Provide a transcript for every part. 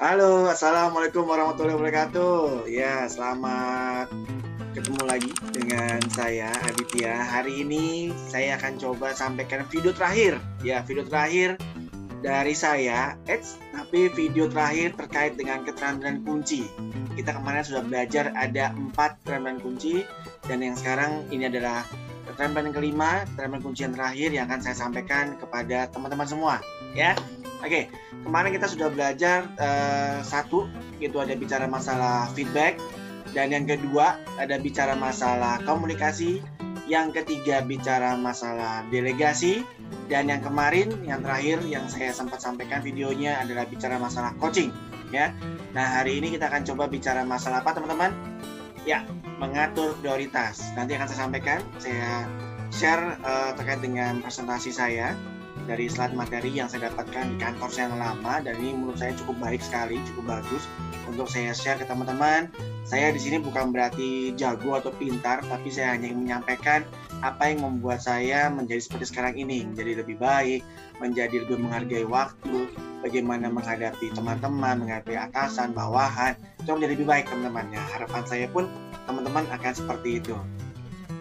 Halo, Assalamualaikum warahmatullahi wabarakatuh. Ya, selamat ketemu lagi dengan saya Aditya. Hari ini saya akan coba sampaikan video terakhir. Ya, video terakhir dari saya. Tapi video terakhir terkait dengan keterampilan kunci. Kita kemarin sudah belajar ada 4 keterampilan kunci, dan yang sekarang ini adalah keterampilan yang kelima, keterampilan kunci yang terakhir yang akan saya sampaikan kepada teman-teman semua. Ya, oke. Kemarin kita sudah belajar satu, itu ada bicara masalah feedback, dan yang kedua ada bicara masalah komunikasi, yang ketiga bicara masalah delegasi, dan yang kemarin, yang terakhir yang saya sempat sampaikan videonya adalah bicara masalah coaching. Ya, nah hari ini kita akan coba bicara masalah apa, teman-teman? Ya, mengatur prioritas. Nanti akan saya sampaikan, saya share terkait dengan presentasi saya dari slide materi yang saya dapatkan di kantor saya yang lama, dan ini menurut saya cukup baik sekali, cukup bagus untuk saya share ke teman-teman. Saya di sini bukan berarti jago atau pintar, tapi saya hanya ingin menyampaikan apa yang membuat saya menjadi seperti sekarang ini, menjadi lebih baik, menjadi lebih menghargai waktu, bagaimana menghadapi teman-teman, menghadapi atasan, bawahan, itu menjadi lebih baik, teman-teman. Ya, harapan saya pun teman-teman akan seperti itu.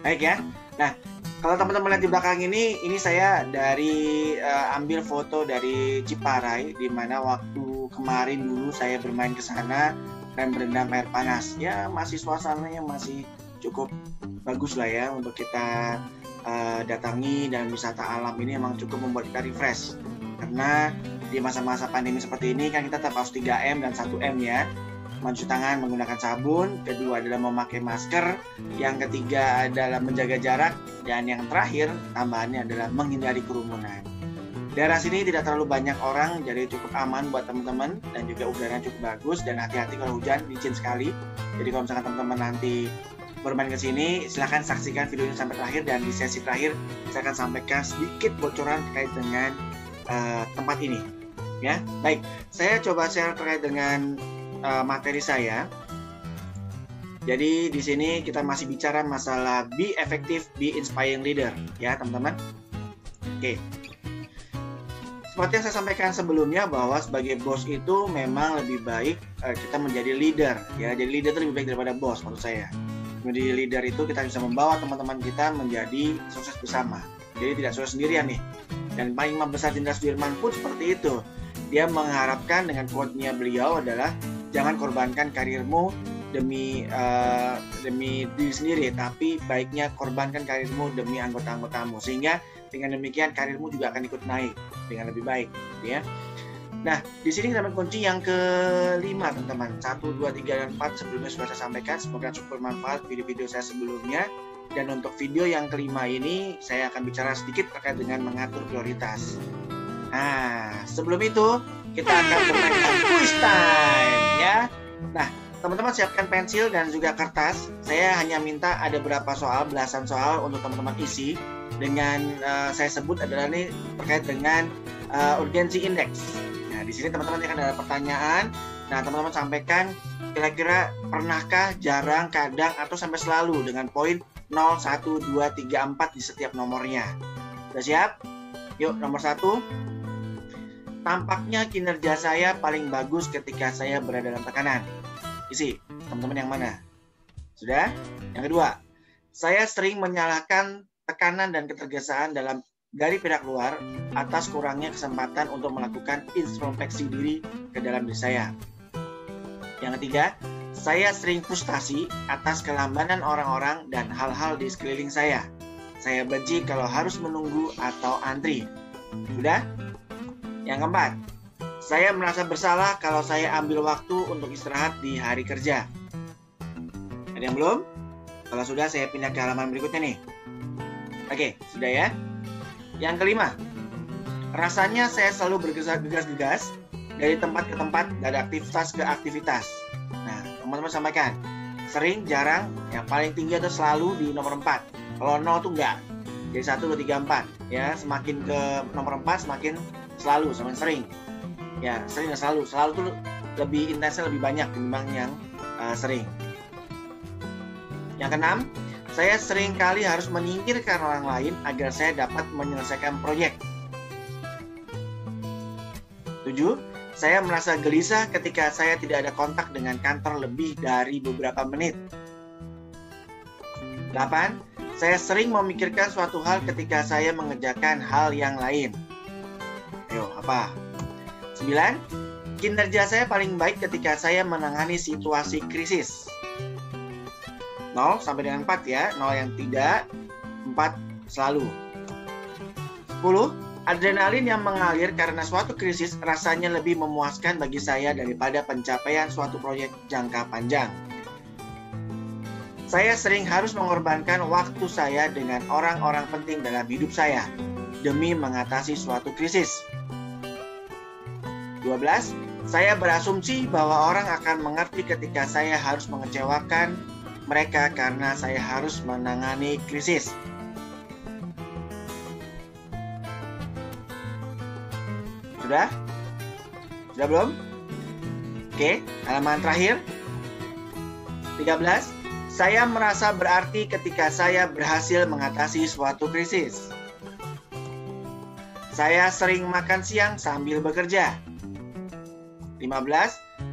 Baik ya. Nah, kalau teman-teman lihat di belakang ini saya dari ambil foto dari Ciparai, di mana waktu kemarin dulu saya bermain ke sana dan berendam air panas. Ya, masih suasananya masih cukup bagus lah ya untuk kita datangi, dan wisata alam ini memang cukup membuat kita refresh. Karena di masa-masa pandemi seperti ini kan kita tetap harus 3M dan 1M ya. Mencuci tangan menggunakan sabun, kedua adalah memakai masker, yang ketiga adalah menjaga jarak, dan yang terakhir tambahannya adalah menghindari kerumunan. Daerah sini tidak terlalu banyak orang, jadi cukup aman buat teman-teman, dan juga udaranya cukup bagus, dan hati-hati kalau hujan, licin sekali. Jadi kalau misalkan teman-teman nanti bermain ke sini, silahkan saksikan videonya sampai terakhir, dan di sesi terakhir saya akan sampaikan sedikit bocoran terkait dengan tempat ini. Ya, baik. Saya coba share terkait dengan materi saya. Jadi di sini kita masih bicara masalah be effective, be inspiring leader, ya teman-teman. Oke. Seperti yang saya sampaikan sebelumnya, bahwa sebagai bos itu memang lebih baik kita menjadi leader, ya. Jadi leader itu lebih baik daripada bos menurut saya. Menjadi leader itu kita bisa membawa teman-teman kita menjadi sukses bersama. Jadi tidak sukses sendirian nih. Dan paling besar Jenderal Sudirman pun seperti itu. Dia mengharapkan dengan quote-nya beliau adalah jangan korbankan karirmu demi diri sendiri, tapi baiknya korbankan karirmu demi anggota-anggotamu, sehingga dengan demikian karirmu juga akan ikut naik dengan lebih baik, gitu ya. Nah, di sini kita kunci yang kelima, teman-teman. 1, 2, 3, dan 4 sebelumnya sudah saya sampaikan. Semoga cukup bermanfaat video-video saya sebelumnya. Dan untuk video yang kelima ini, saya akan bicara sedikit terkait dengan mengatur prioritas. Nah, sebelum itu kita akan bermain quiz time ya. Nah, teman-teman siapkan pensil dan juga kertas. Saya hanya minta ada beberapa soal, belasan soal untuk teman-teman isi. Dengan saya sebut adalah ini terkait dengan urgensi indeks. Nah, di sini teman-teman akan ada pertanyaan. Nah, teman-teman sampaikan kira-kira pernahkah, jarang, kadang, atau sampai selalu dengan poin 0, 1, 2, 3, 4 di setiap nomornya. Sudah siap? Yuk, nomor 1. Tampaknya kinerja saya paling bagus ketika saya berada dalam tekanan. Isi, teman-teman yang mana? Sudah? Yang kedua, saya sering menyalahkan tekanan dan ketergesaan dari pihak luar atas kurangnya kesempatan untuk melakukan introspeksi diri ke dalam diri saya. Yang ketiga, saya sering frustasi atas kelambanan orang-orang dan hal-hal di sekeliling saya. Saya benci kalau harus menunggu atau antri. Sudah? Yang keempat, saya merasa bersalah kalau saya ambil waktu untuk istirahat di hari kerja. Ada yang belum? Kalau sudah, saya pindah ke halaman berikutnya nih. Oke, sudah ya. Yang kelima, rasanya saya selalu bergegas-gegas dari tempat ke tempat, dari aktivitas ke aktivitas. Nah, teman-teman sampaikan, sering, jarang, yang paling tinggi itu selalu di nomor 4. Kalau 0 tuh enggak. Jadi 1, 2, 3, 4. Ya, semakin ke nomor 4, semakin selalu, semakin sering. Ya, sering dan selalu. Selalu tuh lebih intensnya lebih banyak ketimbang yang sering. Yang keenam, saya sering kali harus menyingkirkan orang lain agar saya dapat menyelesaikan proyek. 7. Saya merasa gelisah ketika saya tidak ada kontak dengan kantor lebih dari beberapa menit. 8. Saya sering memikirkan suatu hal ketika saya mengerjakan hal yang lain. Ayo, apa? 9. Kinerja saya paling baik ketika saya menangani situasi krisis. 0 sampai dengan 4 ya. 0 yang tidak, 4 selalu. 10. Adrenalin yang mengalir karena suatu krisis rasanya lebih memuaskan bagi saya daripada pencapaian suatu proyek jangka panjang. Saya sering harus mengorbankan waktu saya dengan orang-orang penting dalam hidup saya demi mengatasi suatu krisis. 12. Saya berasumsi bahwa orang akan mengerti ketika saya harus mengecewakan mereka karena saya harus menangani krisis. Sudah? Sudah belum? Oke, halaman terakhir. 13. Saya merasa berarti ketika saya berhasil mengatasi suatu krisis. Saya sering makan siang sambil bekerja. 15.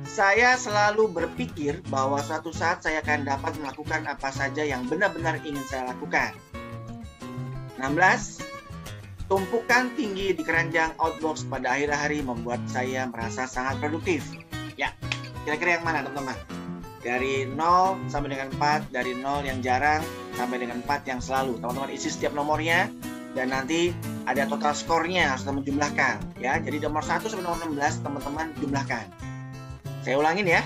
Saya selalu berpikir bahwa suatu saat saya akan dapat melakukan apa saja yang benar-benar ingin saya lakukan. 16. Tumpukan tinggi di keranjang Outbox pada akhir hari membuat saya merasa sangat produktif. Ya, kira-kira yang mana teman-teman? Dari 0 sampai dengan 4, dari 0 yang jarang sampai dengan 4 yang selalu. Teman-teman isi setiap nomornya dan nanti ada total skornya harus teman jumlahkan ya. Jadi nomor 1 sampai nomor 16 teman-teman jumlahkan. Saya ulangin ya.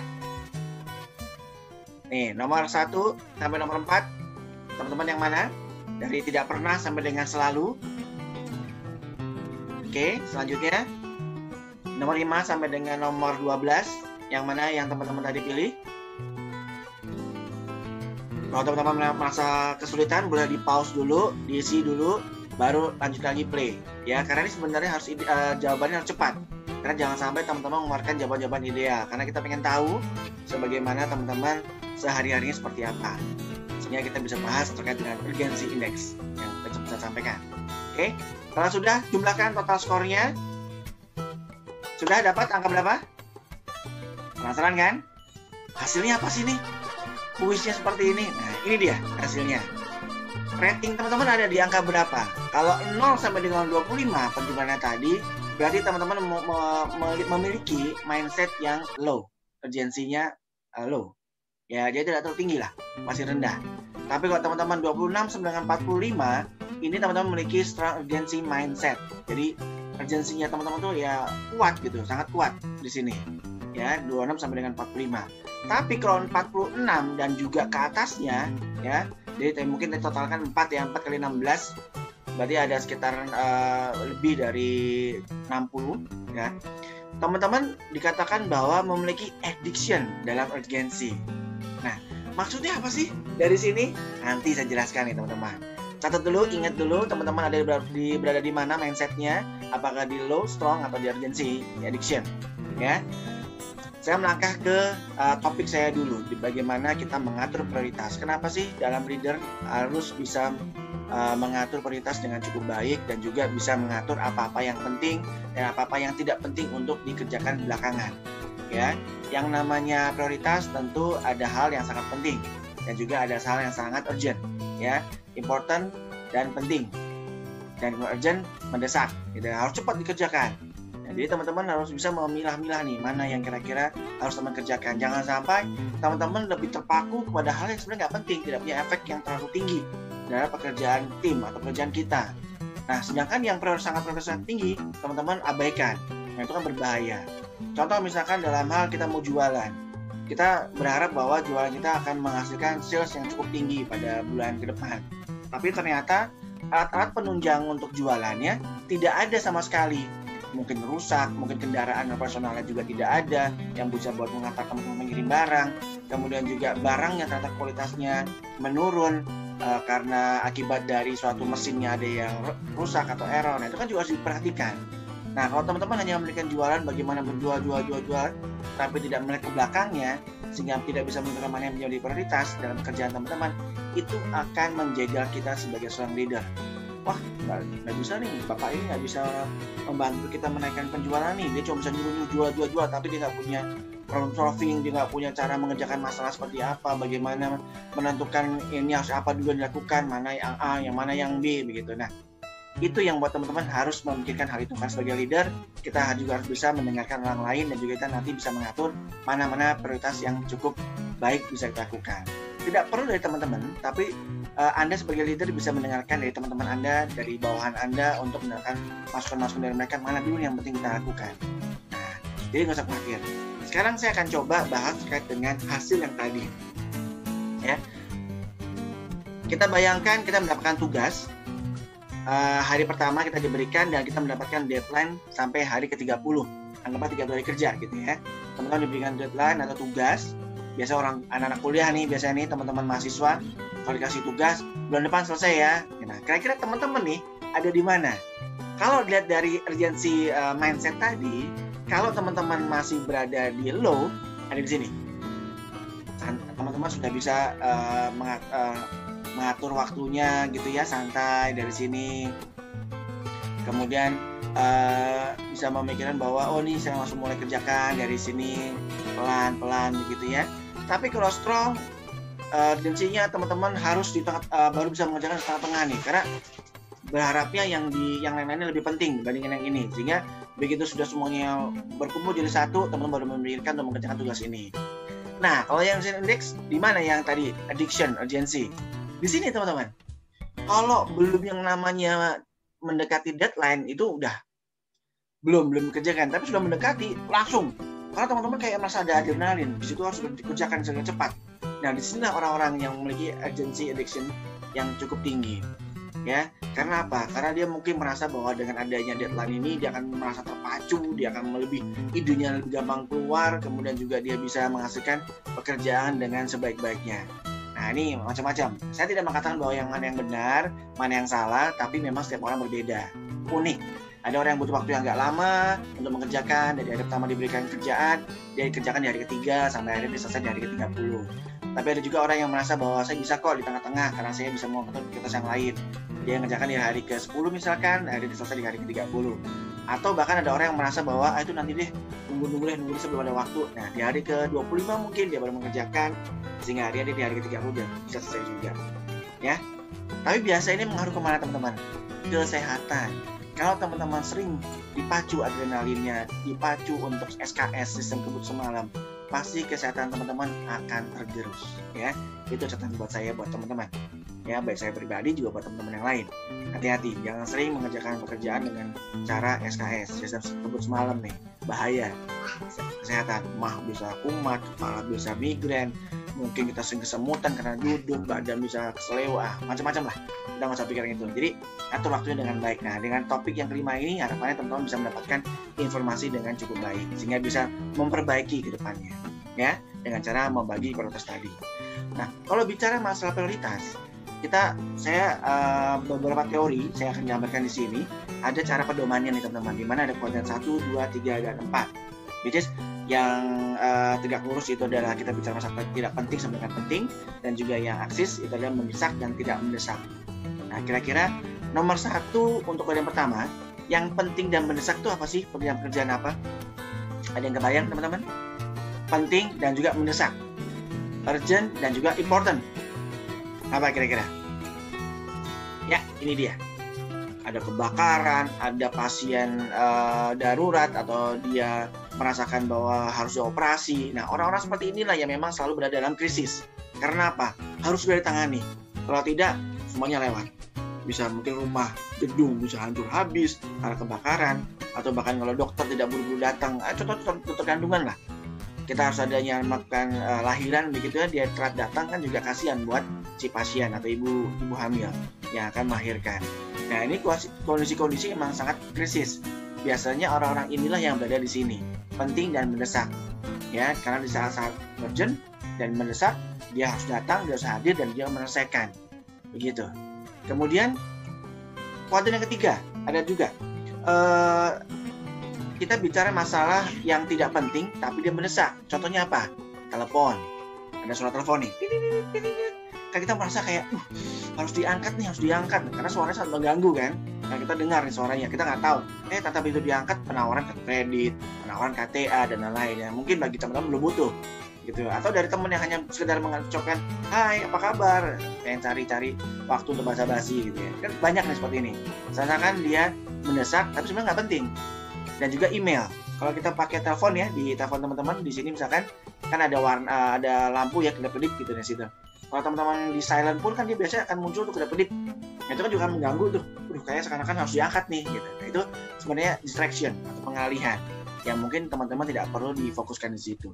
Nih, nomor 1 sampai nomor 4 teman-teman yang mana? Dari tidak pernah sampai dengan selalu. Oke, selanjutnya nomor 5 sampai dengan nomor 12 yang mana yang teman-teman tadi pilih. Kalau teman-teman merasa kesulitan boleh di pause dulu, diisi dulu, baru lanjut lagi play ya, karena ini sebenarnya harus jawabannya harus cepat, karena jangan sampai teman-teman mengeluarkan jawaban-jawaban ideal, karena kita pengen tahu sebagaimana teman-teman sehari-harinya seperti apa, sehingga kita bisa bahas terkait dengan urgency index yang kita bisa sampaikan. Oke, kalau sudah jumlahkan total skornya, sudah dapat angka berapa? Penasaran kan? Hasilnya apa sih nih? Kuisnya seperti ini. Nah, ini dia hasilnya. Rating teman-teman ada di angka berapa? Kalau 0 sampai dengan 25 penjumlahannya tadi, berarti teman-teman memiliki mindset yang low, urgensinya low. Ya, jadi tidak terlalu tinggi lah, masih rendah. Tapi kalau teman-teman 26 sampai dengan 45, ini teman-teman memiliki strong urgency mindset. Jadi urgensinya teman-teman tuh ya kuat gitu, sangat kuat di sini. Ya, 26 sampai dengan 45. Tapi kalau 46 dan juga ke atasnya ya, jadi mungkin totalkan 4 ya, 4 kali 16 berarti ada sekitar lebih dari 60 ya. Teman-teman dikatakan bahwa memiliki addiction dalam urgency. Nah, maksudnya apa sih dari sini? Nanti saya jelaskan nih teman-teman. Catat dulu, ingat dulu teman-teman berada di mana mindsetnya, apakah di low, strong, atau di urgency, di addiction ya. Saya melangkah ke topik saya dulu, di bagaimana kita mengatur prioritas. Kenapa sih dalam leader harus bisa mengatur prioritas dengan cukup baik dan juga bisa mengatur apa-apa yang penting dan apa-apa yang tidak penting untuk dikerjakan belakangan. Ya, yang namanya prioritas tentu ada hal yang sangat penting dan juga ada hal yang sangat urgent, ya, important dan penting. Dan urgent mendesak, gitu, harus cepat dikerjakan. Jadi teman-teman harus bisa memilah-milah nih mana yang kira-kira harus teman kerjakan. Jangan sampai teman-teman lebih terpaku kepada hal yang sebenarnya nggak penting, tidak punya efek yang terlalu tinggi dalam pekerjaan tim atau pekerjaan kita. Nah, sedangkan yang sangat tinggi, teman-teman abaikan. Nah, itu kan berbahaya. Contoh misalkan dalam hal kita mau jualan. Kita berharap bahwa jualan kita akan menghasilkan sales yang cukup tinggi pada bulan ke depan. Tapi ternyata alat-alat penunjang untuk jualannya tidak ada sama sekali. Mungkin rusak, mungkin kendaraan operasionalnya juga tidak ada yang bisa buat mengantarkan mengirim barang, kemudian juga barang yang ternyata kualitasnya menurun karena akibat dari suatu mesinnya ada yang rusak atau error. Nah, itu kan juga harus diperhatikan. Nah, kalau teman-teman hanya memberikan jualan bagaimana berjual, tapi tidak melihat ke belakangnya, sehingga tidak bisa menentukan mana yang menjadi prioritas dalam pekerjaan teman-teman, itu akan menjegal kita sebagai seorang leader. wah nggak bisa nih, bapak ini nggak bisa membantu kita menaikkan penjualan nih, dia cuma bisa nyuruh jual, tapi dia nggak punya problem solving, dia nggak punya cara mengerjakan masalah seperti apa, bagaimana menentukan ini harus apa dulu dilakukan, mana yang A, yang mana yang B, begitu. Nah, itu yang buat teman-teman harus memikirkan hal itu. Kan sebagai leader, kita juga harus bisa mendengarkan orang lain, dan juga kita nanti bisa mengatur mana-mana prioritas yang cukup baik bisa kita lakukan. Tidak perlu dari teman-teman, tapi Anda sebagai leader bisa mendengarkan dari teman-teman Anda, dari bawahan Anda, untuk mendengarkan masukan-masukan dari mereka, mana dulu yang penting kita lakukan. Nah, jadi nggak usah khawatir. Sekarang saya akan coba bahas terkait dengan hasil yang tadi. Ya, kita bayangkan kita mendapatkan tugas, hari pertama kita diberikan dan kita mendapatkan deadline sampai hari ke-30. Anggaplah 30 hari kerja gitu ya. Teman-teman diberikan deadline atau tugas. Biasa orang anak-anak kuliah nih, biasanya nih teman-teman mahasiswa kalau dikasih tugas bulan depan selesai ya. Nah, kira-kira teman-teman nih ada di mana? Kalau dilihat dari urgency mindset tadi, kalau teman-teman masih berada di low, ada di sini. Teman-teman sudah bisa mengatur waktunya gitu ya, santai dari sini. Kemudian bisa memikirkan bahwa oh nih saya langsung mulai kerjakan dari sini pelan-pelan begitu ya. Tapi kalau strong, urgensinya teman-teman harus di tengah, baru bisa mengerjakan di tengah-tengah nih, karena berharapnya yang lain-lainnya lebih penting dibandingin yang ini, sehingga begitu sudah semuanya berkumpul jadi satu, teman-teman baru memikirkan untuk mengerjakan tugas ini. Nah, kalau yang index di mana yang tadi addiction, urgency? Di sini teman-teman. Kalau belum yang namanya mendekati deadline itu udah belum kerjakan, tapi sudah mendekati langsung. Karena teman-teman kayak merasa ada adrenalin, di situ harus dikerjakan dengan cepat. Nah, di sini orang-orang yang memiliki urgency addiction yang cukup tinggi. Ya, karena apa? Karena dia mungkin merasa bahwa dengan adanya deadline ini dia akan merasa terpacu, dia akan idenya lebih gampang keluar, kemudian juga dia bisa menghasilkan pekerjaan dengan sebaik-baiknya. Nah, ini macam-macam. Saya tidak mengatakan bahwa yang mana yang benar, mana yang salah, tapi memang setiap orang berbeda, unik. Ada orang yang butuh waktu yang agak lama untuk mengerjakan, dari hari pertama diberikan kerjaan, dia kerjakan di hari ketiga sampai hari ini selesai di hari ke-30. Tapi ada juga orang yang merasa bahwa saya bisa kok di tengah-tengah karena saya bisa mengatur aktivitas yang lain. Dia ngerjakan di hari ke-10 misalkan, hari ini selesai di hari ke-30. Atau bahkan ada orang yang merasa bahwa itu nanti deh, nunggu sebelum ada waktu. Nah, di hari ke-25 mungkin dia baru mengerjakan, sehingga hari di hari ke-30 dia bisa selesai juga. Ya. Tapi biasa ini mengaruh kemana teman-teman? Kesehatan. Kalau teman-teman sering dipacu adrenalinnya, dipacu untuk SKS, sistem kebut semalam, pasti kesehatan teman-teman akan tergerus. Ya, itu catatan buat saya, buat teman-teman. Ya, baik saya pribadi juga buat teman-teman yang lain. Hati-hati, jangan sering mengerjakan pekerjaan dengan cara SKS, sistem kebut semalam nih, bahaya. Kesehatan, mah bisa kumat, kepala bisa migrain, mungkin kita sering kesemutan karena duduk, badan bisa keselewa, macam-macam lah. Kita nggak usah pikirin itu. Jadi atur waktunya dengan baik. Nah, dengan topik yang kelima ini harapannya teman-teman bisa mendapatkan informasi dengan cukup baik, sehingga bisa memperbaiki ke depannya, ya, dengan cara membagi prioritas tadi. Nah, kalau bicara masalah prioritas, saya beberapa teori saya akan gambarkan di sini. Ada cara pedomannya nih teman-teman, di mana ada kuadran 1, 2, 3, dan 4. Which is yang tegak lurus itu adalah kita bicara masalah tidak penting sampai dengan penting, dan juga yang aksis itu adalah mendesak dan tidak mendesak. Nah, kira-kira nomor 1 untuk bagian pertama, yang penting dan mendesak itu apa sih? Pekerjaan apa? Ada yang kebayang teman-teman? Penting dan juga mendesak, urgent dan juga important. Apa kira-kira? Ya, ini dia. Ada kebakaran, ada pasien darurat, atau dia merasakan bahwa harus dioperasi. Nah, orang-orang seperti inilah yang memang selalu berada dalam krisis. Karena apa? Harus sudah ditangani. Kalau tidak, semuanya lewat. Bisa mungkin rumah, gedung bisa hancur habis karena kebakaran, atau bahkan kalau dokter tidak buru-buru datang, contoh dokter kandungan lah. Kita harus adanya melakukan lahiran begitu ya, dia telat datang kan juga kasihan buat si pasien atau ibu hamil yang akan melahirkan. Nah, ini kondisi-kondisi memang sangat krisis. Biasanya orang-orang inilah yang berada di sini, penting dan mendesak. Ya, karena di saat-saat urgent dan mendesak, dia harus datang, dia harus hadir, dan dia menyelesaikan. Begitu. Kemudian kuadran yang ketiga ada juga. Kita bicara masalah yang tidak penting tapi dia mendesak. Contohnya apa? Telepon. Ada suara telepon nih. Kan kita merasa kayak harus diangkat nih, harus diangkat karena suaranya sangat mengganggu kan. Nah, kita dengar nih suaranya, kita nggak tahu tanpa itu diangkat penawaran kredit, penawaran KTA dan lain-lain ya. Mungkin bagi teman-teman belum butuh gitu, atau dari teman yang hanya sekedar mengucapkan hai apa kabar, pengen cari-cari waktu untuk basa-basi gitu ya. Kan banyak nih seperti ini, seakan-akan dia mendesak tapi sebenarnya nggak penting. Dan juga email, kalau kita pakai telepon ya, di telepon teman-teman di sini misalkan kan ada warna, ada lampu ya kedap-kedip gitu di situ. Kalau teman-teman di silent pun kan dia biasanya akan muncul tuh kedap-kedip. Nah, itu kan juga mengganggu tuh. Kayak seakan-akan harus diangkat nih gitu. Nah, itu sebenarnya distraction atau pengalihan yang mungkin teman-teman tidak perlu difokuskan di situ.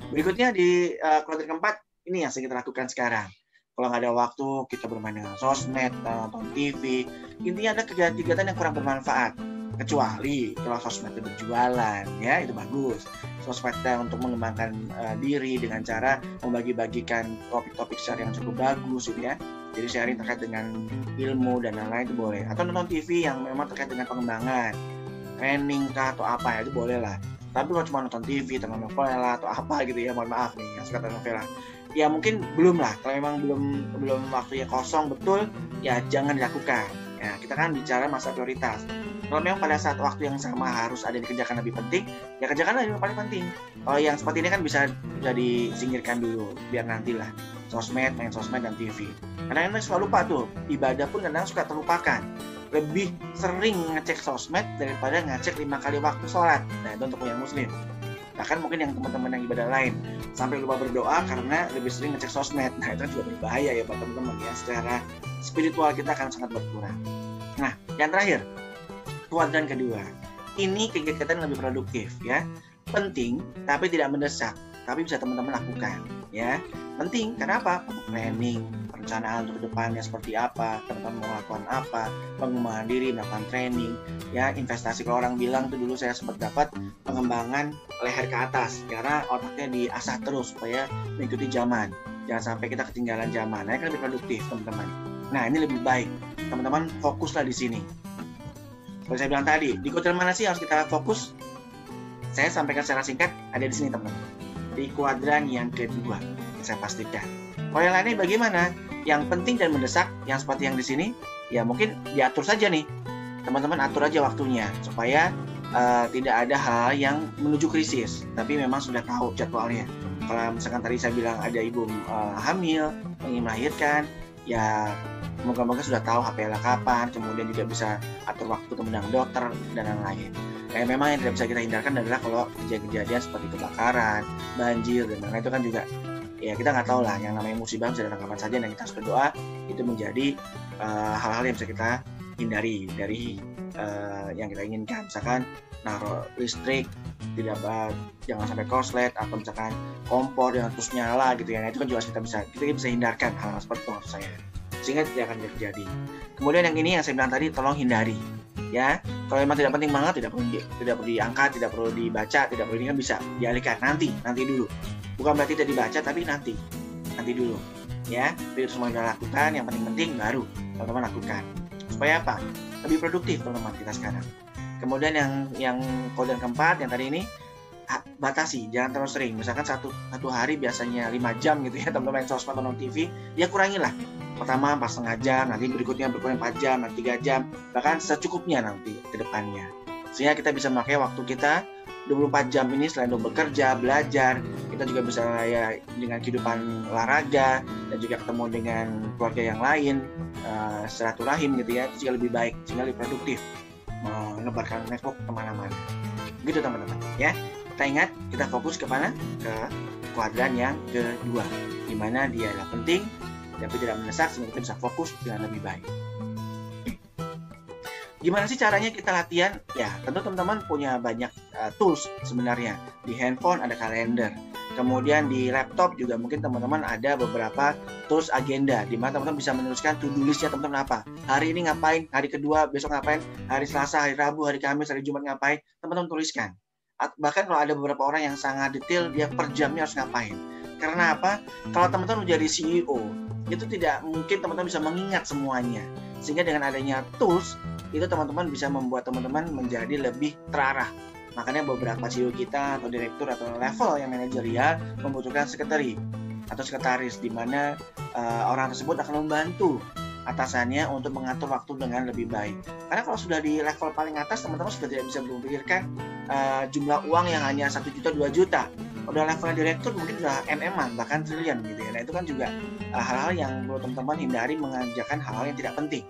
Berikutnya di kuadran keempat, ini yang sering kita lakukan sekarang. Kalau nggak ada waktu, kita bermain dengan sosmed, nonton TV. Intinya ada kegiatan-kegiatan yang kurang bermanfaat. Kecuali kalau sosmed itu berjualan, ya itu bagus. Sosmed untuk mengembangkan diri dengan cara membagi-bagikan topik-topik share yang cukup bagus, gitu ya. Jadi sharing terkait dengan ilmu dan lain-lain itu boleh. Atau nonton TV yang memang terkait dengan pengembangan, training kah atau apa ya itu boleh lah. Tapi kalau cuma nonton TV, tonton novela atau apa gitu ya, mohon maaf nih yang suka tonton novela, ya mungkin belum lah. Kalau memang belum waktunya kosong betul, ya jangan dilakukan. Ya, kita kan bicara masa prioritas. Kalau memang pada saat waktu yang sama harus ada yang dikerjakan lebih penting, ya kerjakanlah yang paling penting. Kalau yang seperti ini kan bisa disingkirkan dulu, biar nantilah. Sosmed, main sosmed dan TV. Kadang-kadang suka lupa tuh, ibadah pun kadang suka terlupakan. Lebih sering ngecek sosmed daripada ngecek 5 kali waktu sholat. Nah, itu untuk yang muslim. Bahkan mungkin yang teman-teman yang ibadah lain sampai lupa berdoa karena lebih sering ngecek sosmed. Nah, itu juga berbahaya ya buat teman-teman ya. Secara spiritual kita akan sangat berkurang. Nah, yang terakhir, kuadran kedua. Ini kegiatan lebih produktif ya. Penting tapi tidak mendesak, tapi bisa teman-teman lakukan ya. Penting karena apa? Planning, perencanaan untuk kedepannya seperti apa, teman-teman mau melakukan apa, pengembangan diri, melakukan training ya. Investasi, kalau orang bilang tuh dulu saya sempat dapat pengembangan leher ke atas karena otaknya diasah terus supaya mengikuti zaman, jangan sampai kita ketinggalan zaman. Nah, kan lebih produktif teman-teman. Nah, ini lebih baik teman-teman fokuslah di sini. Seperti saya bilang tadi, di kuadran mana sih harus kita fokus? Saya sampaikan secara singkat, ada di sini teman-teman, di kuadran yang kedua. Saya pastikan. Kalau yang lainnya bagaimana? Yang penting dan mendesak, yang seperti yang di sini, ya mungkin diatur saja nih. Teman-teman atur aja waktunya supaya tidak ada hal yang menuju krisis. Tapi memang sudah tahu jadwalnya. Kalau misalkan tadi saya bilang ada ibu hamil, ingin melahirkan, ya moga-moga sudah tahu HPL kapan, kemudian juga bisa atur waktu ketemu dengan dokter dan lain-lain. Memang yang tidak bisa kita hindarkan adalah kalau kejadian-kejadian seperti kebakaran, banjir dan lain-lain itu kan juga ya kita nggak tahu lah, yang namanya musibah bisa datang kapan saja, dan kita harus berdoa itu menjadi hal-hal yang bisa kita hindari dari yang kita inginkan. Misalkan naruh listrik jangan sampai korslet, atau misalkan kompor yang terus nyala gitu ya. Nah, itu kan juga kita bisa hindarkan hal-hal seperti itu maksud saya, sehingga tidak akan terjadi. Kemudian yang ini yang saya bilang tadi, tolong hindari ya. Kalau memang tidak penting banget, tidak perlu diangkat, tidak perlu dibaca, tidak perlu, ini kan bisa dialihkan nanti dulu. Bukan berarti tidak dibaca, tapi nanti dulu ya. Itu semua kita lakukan, yang penting-penting baru teman-teman lakukan. Supaya apa? Lebih produktif teman-teman kita sekarang. Kemudian yang kuadran keempat yang tadi ini, batasi, jangan terlalu sering. Misalkan satu hari biasanya 5 jam gitu ya teman-teman main sosmed atau nonton TV, ya kurangilah. Pertama 4,5 jam, nanti berikutnya berkurang 4 jam, nanti 3 jam, bahkan secukupnya nanti ke depannya. Sehingga kita bisa memakai waktu kita 24 jam ini selain untuk bekerja, belajar, kita juga bisa ya dengan kehidupan olahraga dan juga ketemu dengan keluarga yang lain, silaturahim gitu ya, itu juga lebih baik, sehingga lebih produktif menebarkan network kemana-mana. Begitu teman-teman ya. Kita ingat, kita fokus ke mana? Ke kuadran yang kedua, di mana dia adalah penting tapi tidak mendesak, sehingga kita bisa fokus dengan lebih baik. Gimana sih caranya kita latihan? Ya, tentu teman-teman punya banyak tools sebenarnya. Di handphone ada kalender. Kemudian di laptop juga mungkin teman-teman ada beberapa tools agenda, di mana teman-teman bisa menuliskan to-do list-nya teman-teman apa. Hari ini ngapain, hari kedua besok ngapain, hari Selasa, hari Rabu, hari Kamis, hari Jumat ngapain, teman-teman tuliskan. Bahkan kalau ada beberapa orang yang sangat detail, dia per jamnya harus ngapain. Karena apa? Kalau teman-teman menjadi CEO, itu tidak mungkin teman-teman bisa mengingat semuanya. Sehingga dengan adanya tools, itu teman-teman bisa membuat teman-teman menjadi lebih terarah. Makanya beberapa CEO kita atau direktur atau level yang manajerial membutuhkan sekretari. atau sekretaris, di mana orang tersebut akan membantu atasannya untuk mengatur waktu dengan lebih baik. Karena kalau sudah di level paling atas, teman-teman sudah tidak bisa memikirkan jumlah uang yang hanya 1 juta, 2 juta. Udah level direktur mungkin sudah MM-an, bahkan triliun gitu ya. Nah itu kan juga hal-hal yang perlu teman-teman hindari, mengerjakan hal-hal yang tidak penting.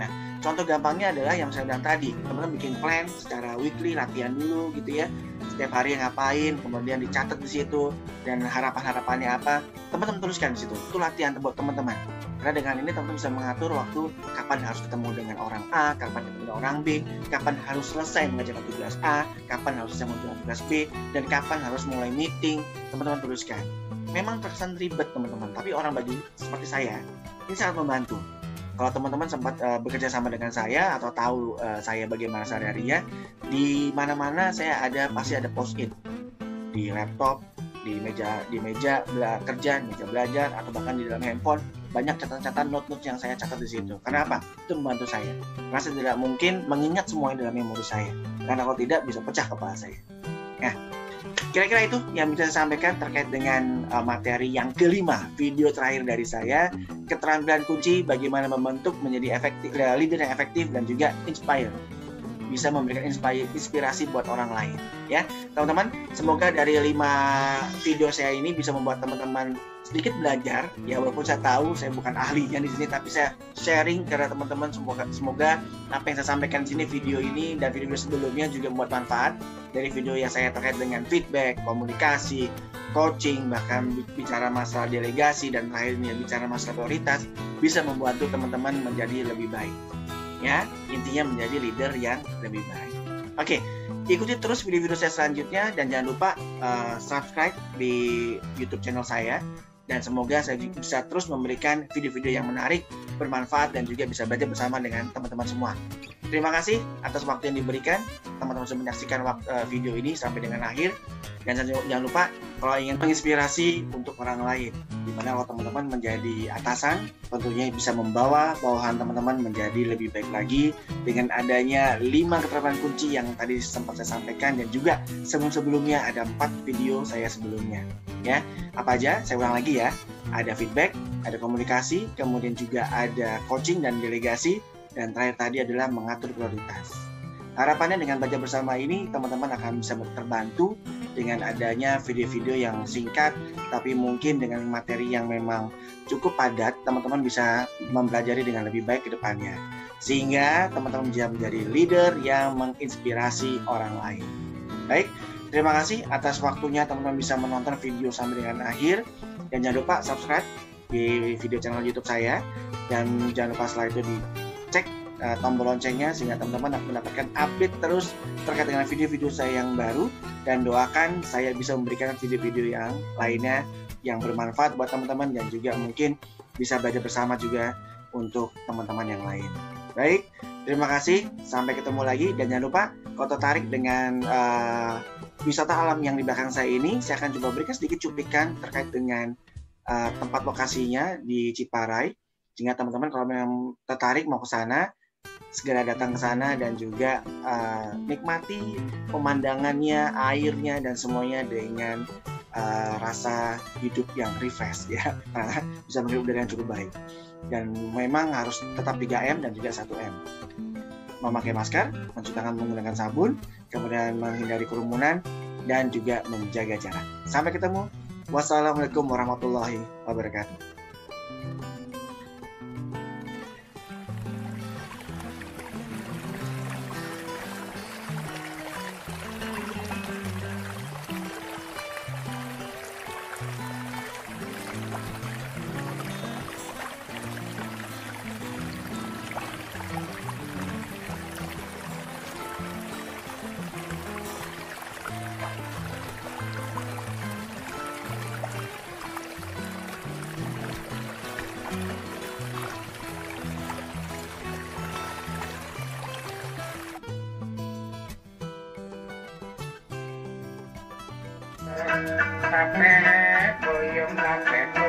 Nah, contoh gampangnya adalah yang saya bilang tadi, teman-teman bikin plan secara weekly, latihan dulu gitu ya. Setiap hari ngapain, kemudian dicatat di situ, dan harapan-harapannya apa, teman-teman tuliskan di situ. Itu latihan buat teman-teman. Karena dengan ini teman-teman bisa mengatur waktu kapan harus ketemu dengan orang A, kapan ketemu dengan orang B, kapan harus selesai mengerjakan tugas A, kapan harus selesai mengerjakan tugas B, dan kapan harus mulai meeting. Teman-teman tuliskan. Memang terkesan ribet teman-teman, tapi orang bagi seperti saya, ini sangat membantu. Kalau teman-teman sempat bekerja sama dengan saya atau tahu saya bagaimana sehari-harinya, di mana-mana saya pasti ada post-it di laptop, di meja kerja, meja belajar, atau bahkan di dalam handphone. Banyak catatan-catatan note-note yang saya catat di situ. Karena apa? Itu membantu saya. Karena saya tidak mungkin mengingat semua yang dalam memori saya. Karena kalau tidak bisa pecah kepala saya. Nah, kira-kira itu yang bisa saya sampaikan terkait dengan materi yang kelima, video terakhir dari saya, keterampilan kunci bagaimana membentuk menjadi leader yang efektif dan juga inspire, bisa memberikan inspirasi buat orang lain. Ya, teman-teman, semoga dari 5 video saya ini bisa membuat teman-teman sedikit belajar. Ya, walaupun saya tahu saya bukan ahlinya di sini, tapi saya sharing karena teman-teman semoga apa yang saya sampaikan di sini, video ini dan video sebelumnya juga membuat manfaat. Dari video yang saya terkait dengan feedback, komunikasi, coaching, bahkan bicara masalah delegasi, dan terakhirnya bicara masalah prioritas, bisa membantu teman-teman menjadi lebih baik. Ya, intinya menjadi leader yang lebih baik. Oke, ikuti terus video-video saya selanjutnya, dan jangan lupa subscribe di YouTube channel saya, dan semoga saya bisa terus memberikan video-video yang menarik, bermanfaat, dan juga bisa belajar bersama dengan teman-teman semua. Terima kasih atas waktu yang diberikan. Teman-teman sudah menyaksikan video ini sampai dengan akhir. Dan jangan lupa kalau ingin menginspirasi untuk orang lain, dimana kalau teman-teman menjadi atasan, tentunya bisa membawa bawahan teman-teman menjadi lebih baik lagi dengan adanya 5 keterampilan kunci yang tadi sempat saya sampaikan, dan juga sebelum-sebelumnya ada 4 video saya sebelumnya. Ya, apa aja? Saya ulang lagi ya. Ada feedback, ada komunikasi, kemudian juga ada coaching dan delegasi, dan terakhir tadi adalah mengatur prioritas. Harapannya dengan belajar bersama ini, teman-teman akan bisa terbantu dengan adanya video-video yang singkat, tapi mungkin dengan materi yang memang cukup padat, teman-teman bisa mempelajari dengan lebih baik ke depannya. Sehingga teman-teman bisa menjadi leader yang menginspirasi orang lain. Baik, terima kasih atas waktunya teman-teman bisa menonton video sampai dengan akhir. Dan jangan lupa subscribe di video channel YouTube saya. Dan jangan lupa setelah itu dicek tombol loncengnya, sehingga teman-teman akan mendapatkan update terus terkait dengan video-video saya yang baru, dan doakan saya bisa memberikan video-video yang lainnya yang bermanfaat buat teman-teman, dan juga mungkin bisa belajar bersama juga untuk teman-teman yang lain. Baik, terima kasih, sampai ketemu lagi. Dan jangan lupa kalau tertarik dengan wisata alam yang di belakang saya ini, saya akan coba berikan sedikit cuplikan terkait dengan tempat lokasinya di Ciparai, sehingga teman-teman kalau memang tertarik mau ke sana, segera datang ke sana, dan juga nikmati pemandangannya, airnya, dan semuanya dengan rasa hidup yang refresh ya, bisa menghirup udara yang cukup baik. Dan memang harus tetap 3M dan juga 1M. Memakai masker, mencuci tangan menggunakan sabun, kemudian menghindari kerumunan, dan juga menjaga jarak. Sampai ketemu. Wassalamualaikum warahmatullahi wabarakatuh. Capek, boyong capek.